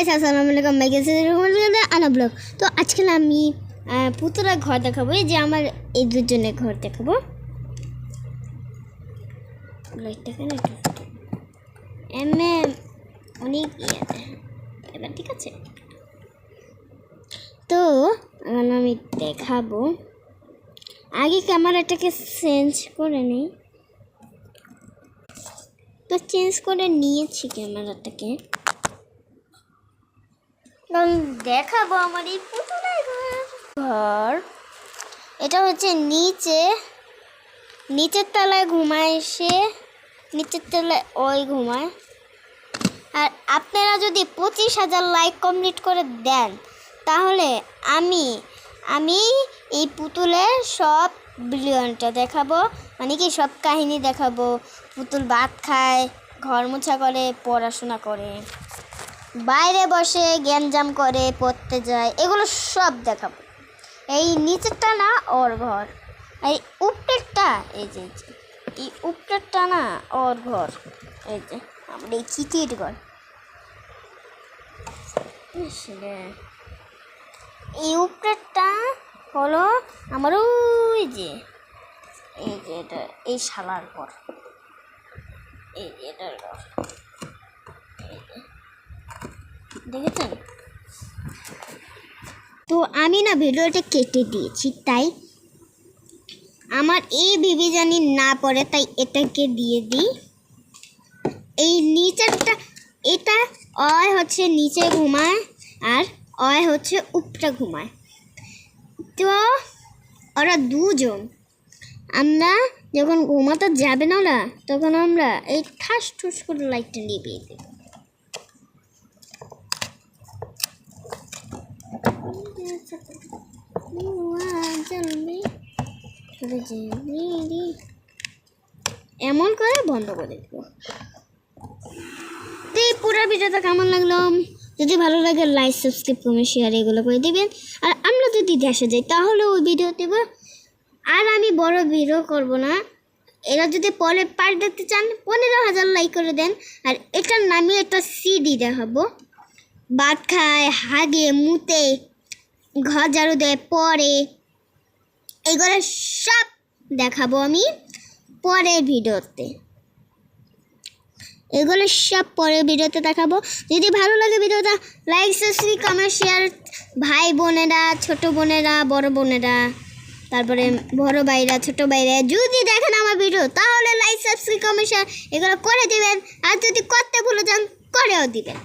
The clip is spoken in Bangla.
গাইস আসসালামু আলাইকুম আনা ব্লগ। তো আজকে আমি পুতুলের ঘর দেখাবো, এই যে আমার এই দুজনের ঘর দেখাবো। অনেক এবার ঠিক আছে। তো আমি দেখাবো, আগে ক্যামেরাটাকে চেঞ্জ করে নিই। তো চেঞ্জ করে নিয়েছি ক্যামেরাটাকে, দেখাবো আমার এই পুতুলের ঘর। এটা হচ্ছে নিচের তলায় ঘুমায় সে, নিচের তলায় ওই ঘুমায়। আর আপনারা যদি 25,000 লাইক কমপ্লিট করে দেন তাহলে আমি এই পুতুলের সব ভিডিওটা দেখাবো, মানে কি সব কাহিনী দেখাবো। পুতুল ভাত খায়, ঘর মোছা করে, পড়াশোনা করে, বাইরে বসে গ্যাঞ্জাম করে, পড়তে যায়, এগুলো সব দেখাবো। এই নিচেরটা না ওর ঘর, এই উপরেরটা এই যে এই উপরেরটা না ওর ঘর। এই যে আমার এই চিঠির ঘর, এই উপরেরটা হলো আমার ওই যে এই যে এটা এই শালার ঘর, এই যে এটার ঘর দেখেছেন। তো আমি না ভিডিওটা কেটে দিয়েছি, তাই আমার এই বিবি জানি না পড়ে, তাই এটাকে দিয়ে দিই। এই নিচেরটা, এটা অয় হচ্ছে নিচে ঘুমায় আর অয় হচ্ছে উপরে ঘুমায়। তো ওরা দুজন, আমরা যখন ঘুমাতে যাবে না ওরা, তখন আমরা এই ঠাস ঠুস করে লাইটটা নিভিয়ে দেব। এমন করে বন্ধ করে দেবো। তো এই পুরো ভিডিওটা কেমন লাগলো, যদি ভালো লাগে লাইক সাবস্ক্রাইব কমেন্ট শেয়ার এগুলো করে দেবেন। আর আমরা যদি দেশে যাই তাহলে ওই ভিডিও দেবো। আর আমি বড় ভিডিও করব না। এরা যদি পরে পার্ট দেখতে চান 15,000 লাইক করে দেন। আর এটার নামে একটা সিডি দেখাবো, ভাত খায়, হাগে, মুতে, ঘর ঝাড়ু দেয়, পরে, এগুলো সব দেখাবো আমি পরের ভিডিওতে। এগুলো সব পরের ভিডিওতে দেখাবো। যদি ভালো লাগে ভিডিওটা লাইক সাবস্ক্রাইব কমেন্ট শেয়ার, ভাই বোনেরা, ছোট বোনেরা, বড় বোনেরা, তারপরে বড় ভাইরা, ছোট ভাইরা যদি দেখেন আমার ভিডিও তাহলে লাইক সাবস্ক্রাইব কমেন্ট শেয়ার এগুলো করে দিবেন। আর যদি করতে ভুলে যান করেও দিবেন।